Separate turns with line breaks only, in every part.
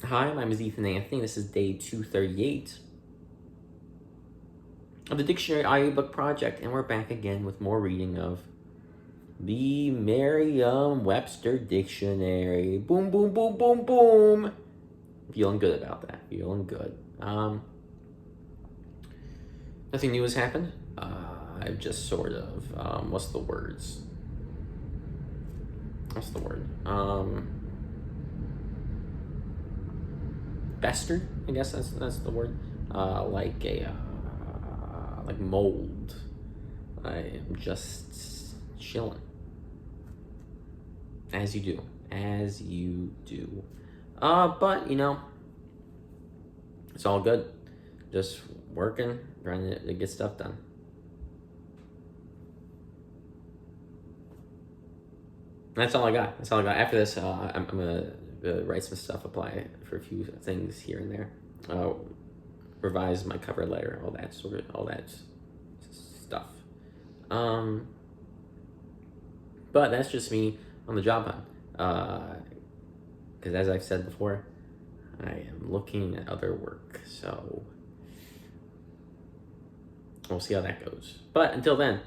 Hi, my name is Ethan Anthony. This is day 238 of the Dictionary Audiobook Project, and we're back again with more reading of the Merriam-Webster Dictionary. Boom, boom, boom, boom, boom. Feeling good about that. Feeling good. Nothing new has happened. I've just sort of, what's the word? Festered, I guess that's the word. Like mold. I am just chilling. As you do. But it's all good. Just working, trying to get stuff done. That's all I got. After this, I'm gonna write some stuff, apply for a few things here and there, revise my cover letter, all that stuff. But that's just me on the job hunt. Because as I've said before, I am looking at other work, so we'll see how that goes. But until then,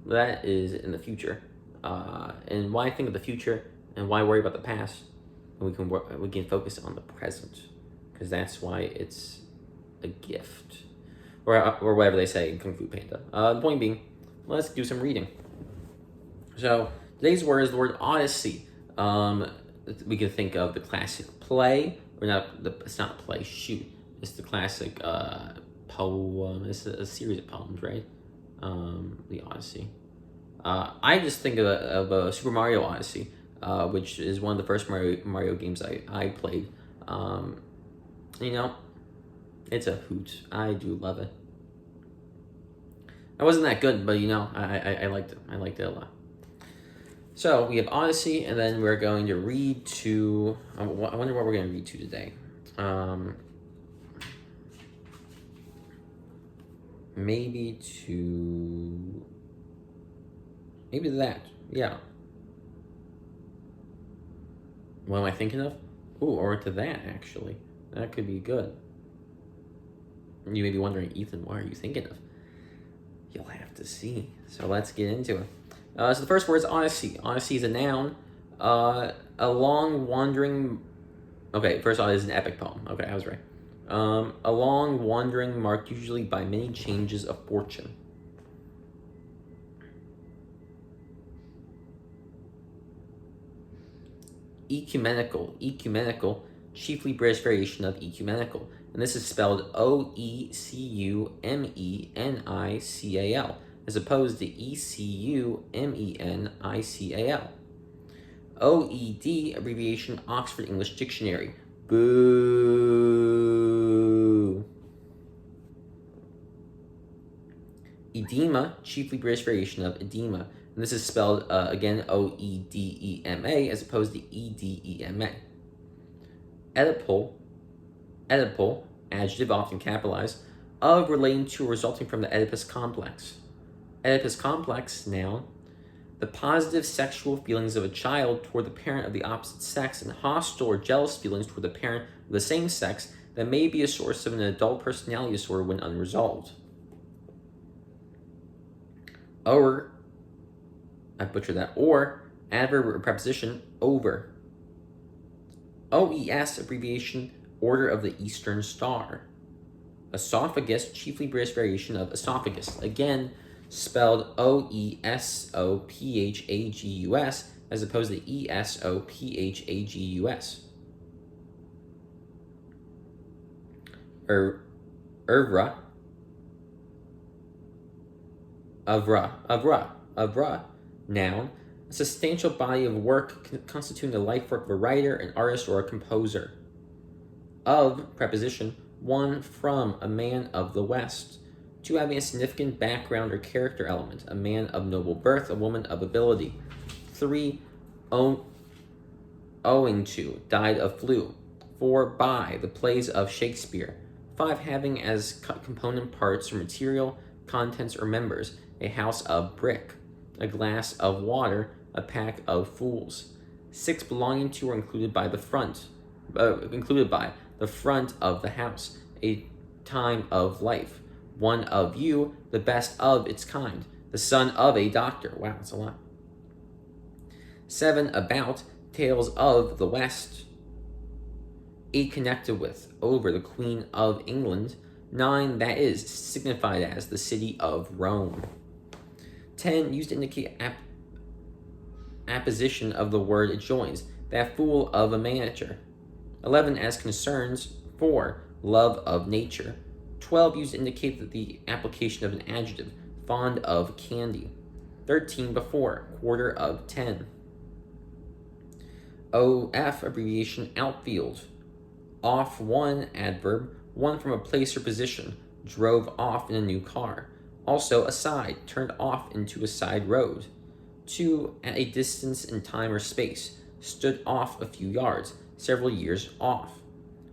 that is in the future. And why think of the future and why worry about the past? We can focus on the present, because that's why it's a gift, or whatever they say in Kung Fu Panda. The point being, let's do some reading. So today's word is the word odyssey. We can think of the classic play, or not. It's not a play. Shoot, it's the classic poem. It's a series of poems, right? The Odyssey. I just think of Super Mario Odyssey, which is one of the first Mario games I played. It's a hoot. I do love it. I wasn't that good, but I liked it. I liked it a lot. So we have Odyssey, and then we're going to read to. I wonder what we're going to read to today. Maybe that. Yeah. What am I thinking of? Ooh, or to that, actually. That could be good. You may be wondering, Ethan, what are you thinking of? You'll have to see. So let's get into it. So the first word is odyssey. Odyssey is a noun. A long wandering... Okay, first off, it is an epic poem. Okay, I was right. A long wandering marked usually by many changes of fortune. Ecumenical, chiefly British variation of ecumenical, and this is spelled O-E-C-U-M-E-N-I-C-A-L, as opposed to E-C-U-M-E-N-I-C-A-L. OED, abbreviation Oxford English Dictionary. Boo. Edema, chiefly British variation of edema, and this is spelled, again, O-E-D-E-M-A, as opposed to E-D-E-M-A. Oedipal, adjective, often capitalized, of, relating to, or resulting from the Oedipus complex. Oedipus complex, noun, the positive sexual feelings of a child toward the parent of the opposite sex, and hostile or jealous feelings toward the parent of the same sex that may be a source of an adult personality disorder when unresolved. Or, I butchered that, or adverb or preposition, over. OES, abbreviation, Order of the Eastern Star. Esophagus, chiefly British variation of esophagus, again spelled O-E-S-O-P-H-A-G-U-S, as opposed to E-S-O-P-H-A-G-U-S. Oeuvre, noun, a substantial body of work constituting the life work of a writer, an artist, or a composer. Of, preposition, one, from, a man of the West. Two, having a significant background or character element, a man of noble birth, a woman of ability. Three, owing to, died of flu. Four, by, the plays of Shakespeare. Five, having as component parts or material, contents, or members, a house of brick, a glass of water, a pack of fools. 6, belonging to or included by the the front of the house, a time of life. One of you, the best of its kind, the son of a doctor. Wow, that's a lot. 7, about, tales of the West. 8, connected with, over, the Queen of England. 9, that is, signified as, the city of Rome. 10, used to indicate apposition of the word it joins, that fool of a manager. 11, as concerns, 4, love of nature. 12, used to indicate that the application of an adjective, fond of candy. 13, before, quarter of 10. OF, abbreviation, outfield. Off, 1, adverb, 1 from a place or position, drove off in a new car. Also, aside, turned off into a side road. 2, at a distance in time or space, stood off a few yards, several years off.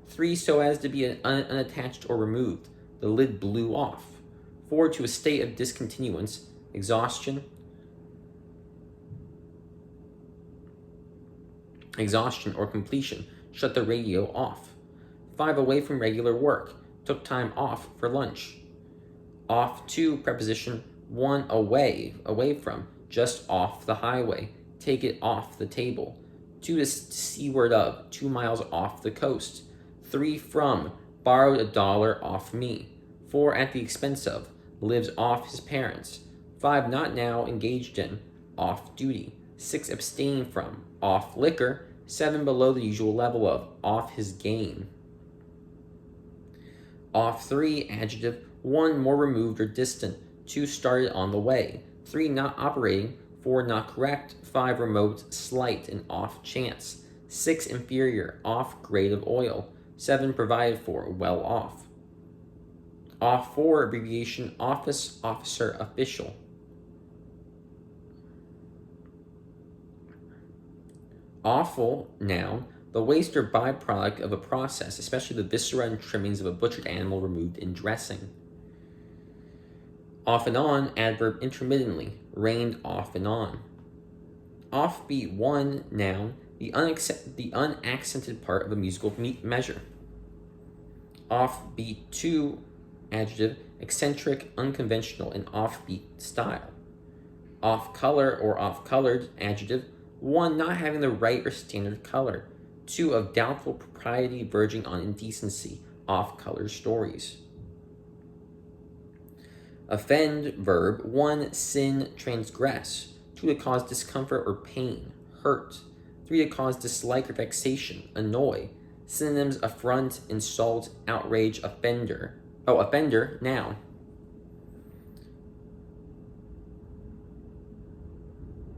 3, so as to be unattached or removed, the lid blew off. 4, to a state of discontinuance, exhaustion or completion, shut the radio off. 5, away from regular work, took time off for lunch. Off to, preposition, 1, away from, just off the highway, take it off the table. 2, to seaward of, 2 miles off the coast. 3, from, borrowed $1 off me. 4, at the expense of, lives off his parents. 5, not now, engaged in, off duty. 6, abstain from, off liquor. 7, below the usual level of, off his game. Off 3, adjective, 1, more removed or distant. 2, started on the way. 3, not operating. 4, not correct. 5, remote, slight, and off chance. 6, inferior, off grade of oil. 7, provided for, well off. Off 4, abbreviation, office, officer, official. Offal, noun, the waste or byproduct of a process, especially the viscera and trimmings of a butchered animal removed in dressing. Off and on, adverb, intermittently, rained off and on. Offbeat 1, noun, the unaccented part of a musical measure. Offbeat 2, adjective, eccentric, unconventional, and offbeat style. Off color or off colored, adjective, 1, not having the right or standard color. 2, of doubtful propriety verging on indecency, off color stories. Offend, verb, 1, sin, transgress. 2, to cause discomfort or pain, hurt. 3, to cause dislike or vexation, annoy. Synonyms, affront, insult, outrage, offender. Offender, noun.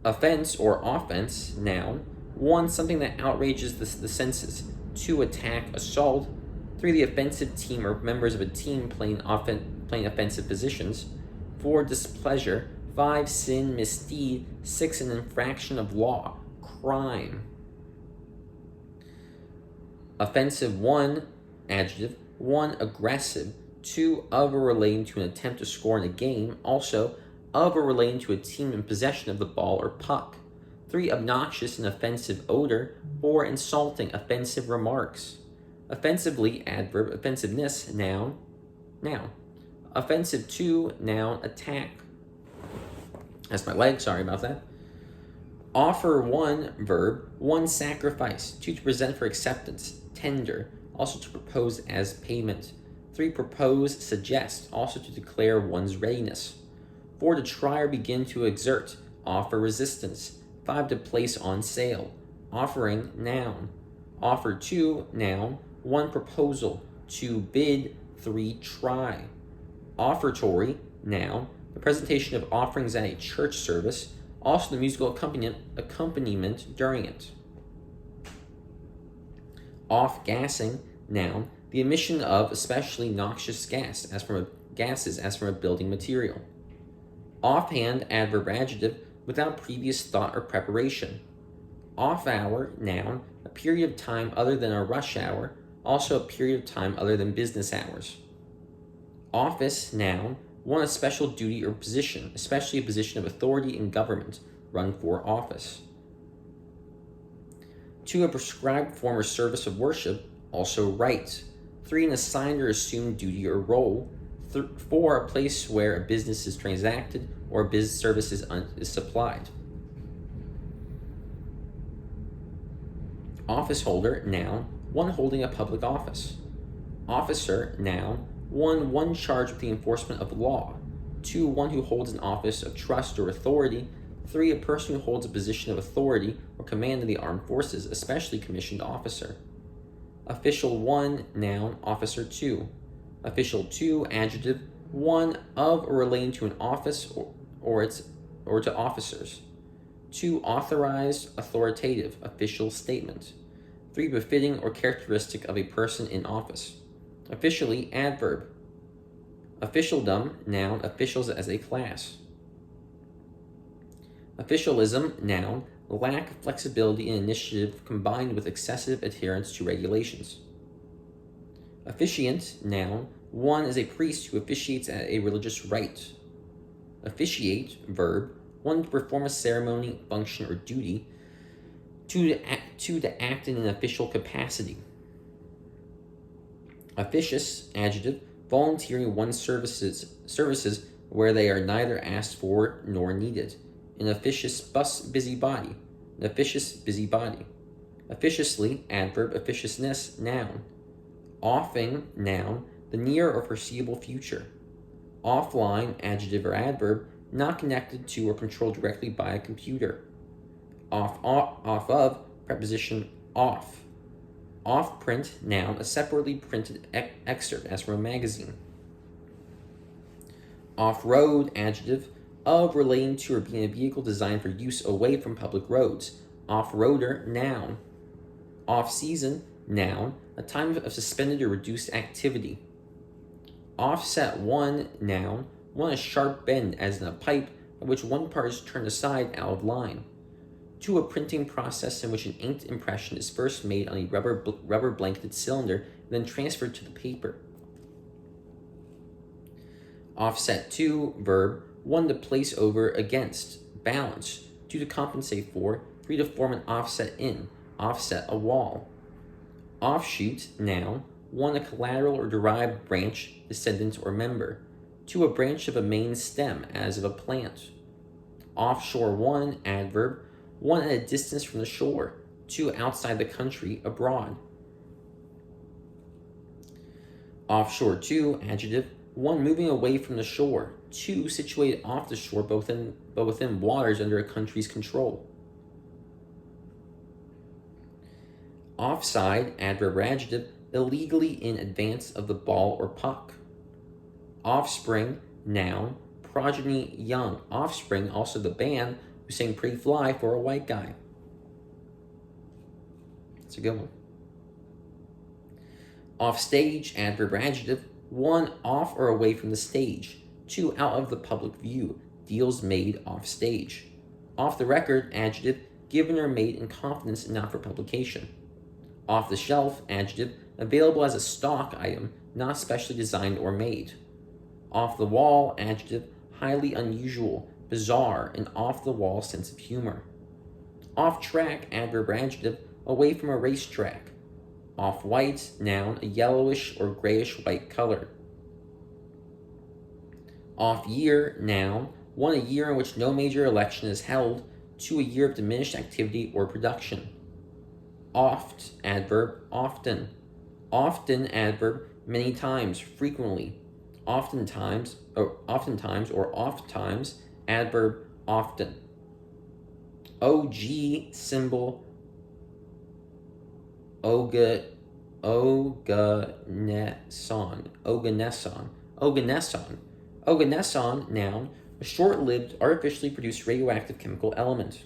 Offense or offense, noun. 1, something that outrages the senses. 2, attack, assault. 3, the offensive team or members of a team playing offensive positions. 4, displeasure. 5, sin, misdeed. 6, an infraction of law, crime. Offensive 1, adjective. 1, aggressive. 2, of or relating to an attempt to score in a game. Also, of or relating to a team in possession of the ball or puck. 3, obnoxious and offensive odor. 4, insulting, offensive remarks. Offensively, adverb, offensiveness, noun. Offensive 2, noun, attack. That's my leg, sorry about that. Offer 1, verb, 1, sacrifice. 2, to present for acceptance, tender. Also to propose as payment. 3, propose, suggest. Also to declare one's readiness. 4, to try or begin to exert, offer resistance. 5, to place on sale, offering, noun. Offer 2, noun. 1, proposal, to bid. 3, try. Offertory, noun, the presentation of offerings at a church service. Also the musical accompaniment during it. Off-gassing, noun, the emission of especially noxious gases as from a building material. Offhand, adverb, adjective, without previous thought or preparation. Off-hour, noun, a period of time other than a rush hour, also a period of time other than business hours. Office, noun, 1, a special duty or position, especially a position of authority in government, run for office. 2, a prescribed form or service of worship, Also right. 3, an assigned or assumed duty or role. 4, a place where a business is transacted or a business service is supplied. Office holder, noun, one holding a public office. Officer, noun, one charged with the enforcement of law. 2, one who holds an office of trust or authority. 3, a person who holds a position of authority or command in the armed forces, especially commissioned officer. Official 1, noun, officer 2. Official 2, adjective, one of or relating to an office or to officers. 2, authorized, authoritative, official statement. 3, befitting or characteristic of a person in office. Officially, adverb. Officialdom, noun, officials as a class. Officialism, noun, lack of flexibility and initiative combined with excessive adherence to regulations. Officiant, noun, one is a priest who officiates at a religious rite. Officiate, verb, one to perform a ceremony, function, or duty. 2, to act in an official capacity. Officious, adjective, volunteering one's services where they are neither asked for nor needed. An officious busybody. An officious busybody. Officiously, adverb, officiousness, noun. Offing, noun, the near or foreseeable future. Offline, adjective or adverb, not connected to or controlled directly by a computer. Off of, preposition off. Off print, noun, a separately printed excerpt as from a magazine. Off-road, adjective, of relating to or being a vehicle designed for use away from public roads. Off-roader, noun. Off-season, noun, a time of suspended or reduced activity. Offset 1, noun, one a sharp bend as in a pipe at which one part is turned aside out of line. 2, a printing process in which an inked impression is first made on a rubber blanketed cylinder and then transferred to the paper. Offset 2, verb, 1 to place over against, balance, 2 to compensate for, 3 to form an offset in, offset a wall. Offshoot, noun, 1 a collateral or derived branch, descendant, or member. 2, a branch of a main stem, as of a plant. Offshore 1, adverb, 1 at a distance from the shore. 2, outside the country, abroad. Offshore 2, adjective, 1 moving away from the shore. 2, situated off the shore but within waters under a country's control. Offside, adverb or adjective, illegally in advance of the ball or puck. Offspring, noun, progeny, young. Offspring, also the band who sang Pretty Fly for a White Guy. That's a good one. Offstage, adverb or adjective, 1 off or away from the stage. 2, out of the public view. Deals made off stage. Off the record, adjective, given or made in confidence and not for publication. Off the shelf, adjective, available as a stock item, not specially designed or made. Off the wall, adjective, highly unusual, bizarre, and off-the-wall sense of humor. Off track, adverb or adjective, away from a racetrack. Off white, noun, a yellowish or grayish white color. Off year, noun, 1 a year in which no major election is held. 2, a year of diminished activity or production. Oft, adverb, often. Often, adverb, many times, frequently. Oftentimes, or oft times, adverb, often. OG, symbol, Oganesson, noun, a short-lived, artificially produced radioactive chemical element.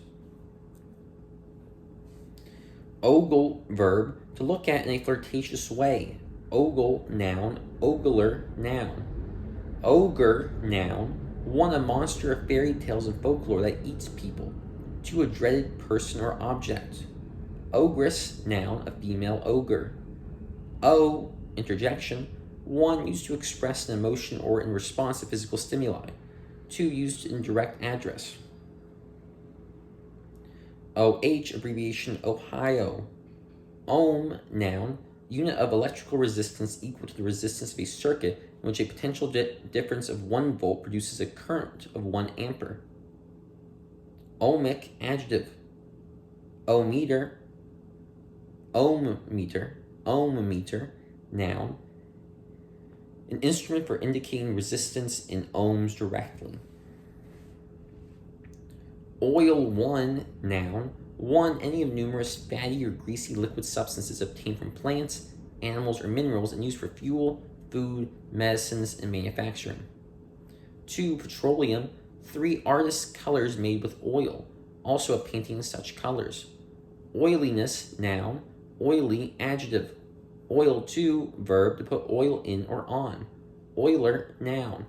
Ogle, verb, to look at in a flirtatious way. Ogle, noun, ogler, noun. Ogre, noun, 1 a monster of fairy tales and folklore that eats people. 2, a dreaded person or object. Ogress, noun, a female ogre. O, interjection, 1 used to express an emotion or in response to physical stimuli. 2, used in direct address. OH, abbreviation Ohio. Ohm, noun, unit of electrical resistance equal to the resistance of a circuit in which a potential difference of 1 volt produces a current of 1 ampere. Ohmic, adjective. Ohmmeter, noun. An instrument for indicating resistance in ohms directly. Oil 1, noun. 1, any of numerous fatty or greasy liquid substances obtained from plants, animals, or minerals and used for fuel, food, medicines, and manufacturing. 2, petroleum. 3, artist's colors made with oil, also a painting in such colors. Oiliness, noun. Oily, adjective. Oil 2, verb, to put oil in or on. Oiler, noun.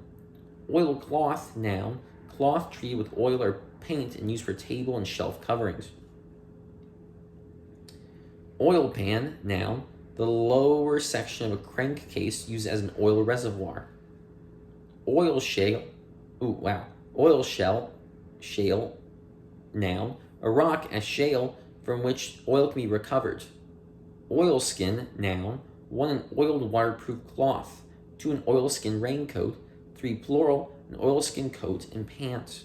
Oilcloth, noun. Cloth treated with oil or paint and used for table and shelf coverings. Oil pan, noun. The lower section of a crankcase used as an oil reservoir. Oil shale, shale, noun. A rock as shale from which oil can be recovered. Oilskin, noun. 1, an oiled waterproof cloth. 2, an oilskin raincoat. 3, plural, an oilskin coat and pants.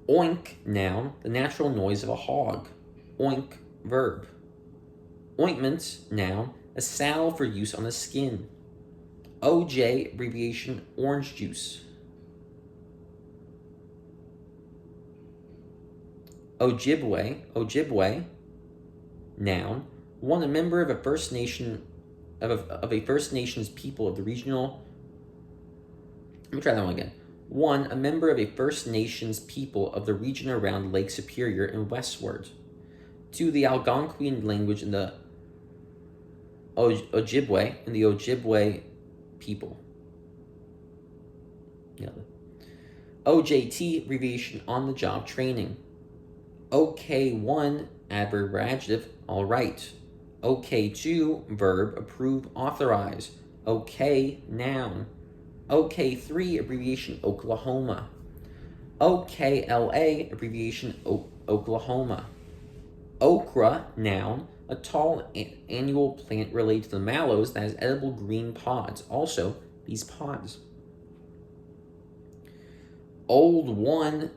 Oink, noun. The natural noise of a hog. Oink, verb. Ointment, noun. A salve for use on the skin. OJ, abbreviation, orange juice. Ojibwe, noun. 1, a member of a First Nation of a First Nations people of the regional. Let me try that one again. 1, a member of a First Nations people of the region around Lake Superior and westward. 2, the Algonquian language in the Ojibwe people. Yeah. OJT, abbreviation, on the job training. OK1, adverb or adjective, all right. OK2, verb, approve, authorize. OK, noun. OK3, abbreviation, Oklahoma. OKLA, abbreviation, Oklahoma. Okra, noun. A tall annual plant related to the mallows that has edible green pods. Also, these pods. Old 1,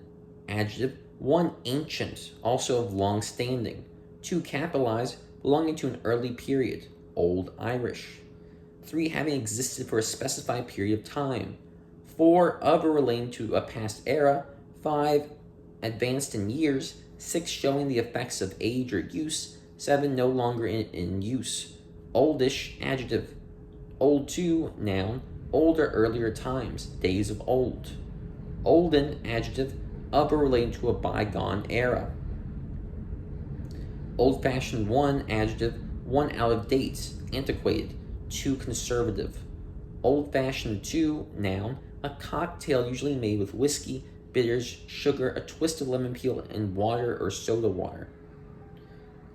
adjective. 1, ancient, also of long standing. 2, capitalized, belonging to an early period. Old Irish. 3, having existed for a specified period of time. 4, of or relating to a past era. 5, advanced in years. 6, showing the effects of age or use. 7, no longer in use. Oldish, adjective. Old 2, noun. Older, earlier times, days of old. Olden, adjective. Of or relating to a bygone era. Old-fashioned 1, adjective. 1, out of date, antiquated. 2, conservative. Old-fashioned 2, noun. A cocktail usually made with whiskey, bitters, sugar, a twist of lemon peel, and water or soda water.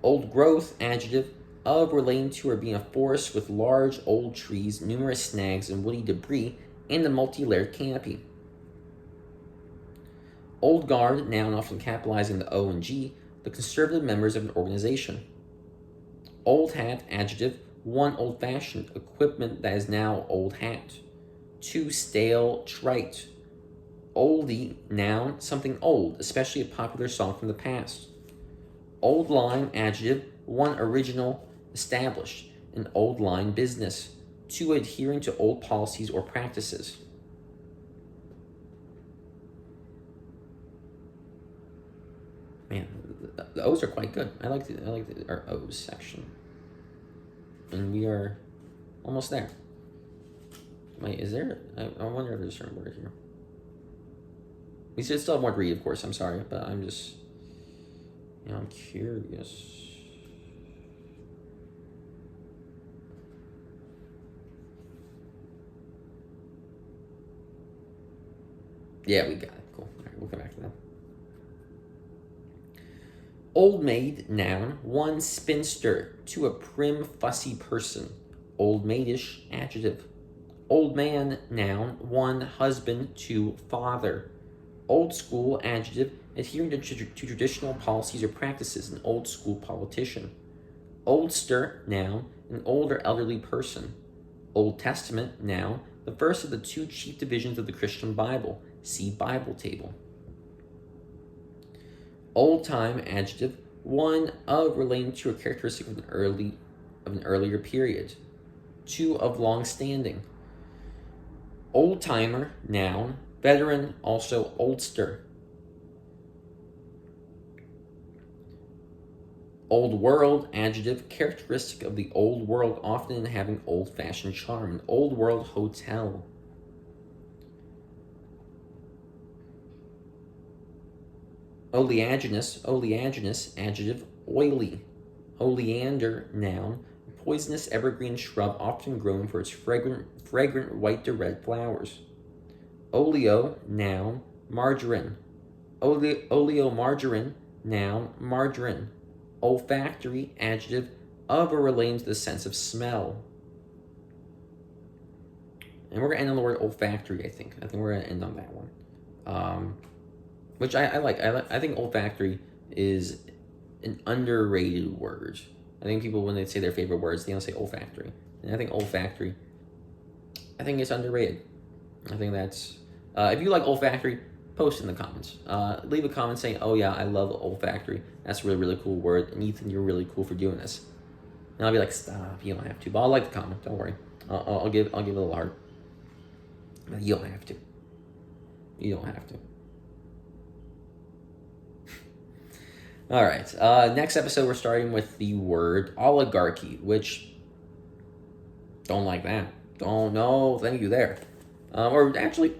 Old growth, adjective. Of, relating to, or being a forest with large old trees, numerous snags and woody debris, and a multi-layered canopy. Old guard, noun, often capitalizing the O and G, the conservative members of an organization. Old hat, adjective. 1, old-fashioned, equipment that is now old hat. 2, stale, trite. Oldie, noun, something old, especially a popular song from the past. Old line, adjective. 1, original, established, an old line business. 2, adhering to old policies or practices. Man, the O's are quite good. I like our O's section. And we are almost there. Wait, is there? I wonder if there's a certain word here. We should still have more to read, of course. I'm sorry, but I'm just, I'm curious. Yeah, we got it. Cool. All right, we'll come back to that. Old maid, noun. 1, spinster, 2, a prim, fussy person. Old maidish, adjective. Old man, noun. 1, husband, 2, father. Old school adjective, adhering to traditional policies or practices, an old school politician. Oldster, noun, an old or elderly person. Old Testament, noun, the first of the two chief divisions of the Christian Bible. See Bible table. Old time adjective, one of relating to a characteristic of an earlier period. Two of long standing. Old timer, noun, veteran, also oldster. Old world adjective, characteristic of the old world, often having old-fashioned charm. An old world hotel. Oleaginous adjective, oily. Oleander, noun, poisonous evergreen shrub often grown for its fragrant white to red flowers. Oleo, noun, margarine. Oleomargarine, noun, margarine. Olfactory adjective, of or relating to the sense of smell. And we're going to end on the word olfactory, I think. I think we're going to end on that one. Which I like. I think olfactory is an underrated word. I think people, when they say their favorite words, they don't say olfactory. And I think olfactory, I think it's underrated. I think that's, if you like olfactory, post in the comments. Leave a comment saying, oh yeah, I love olfactory. That's a really, really cool word. And Ethan, you're really cool for doing this. And I'll be like, stop, you don't have to. But I'll like the comment, don't worry. I'll give a little heart. But you don't have to. You don't have to. All right. Next episode, we're starting with the word oligarchy, which don't like that. Don't know. Thank you there. Or actually,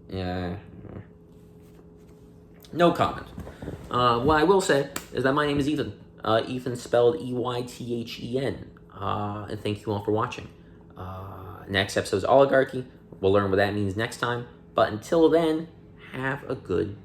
yeah. No comment. What I will say is that my name is Ethan. Ethan spelled Eythen. And thank you all for watching. Next episode is oligarchy. We'll learn what that means next time. But until then, have a good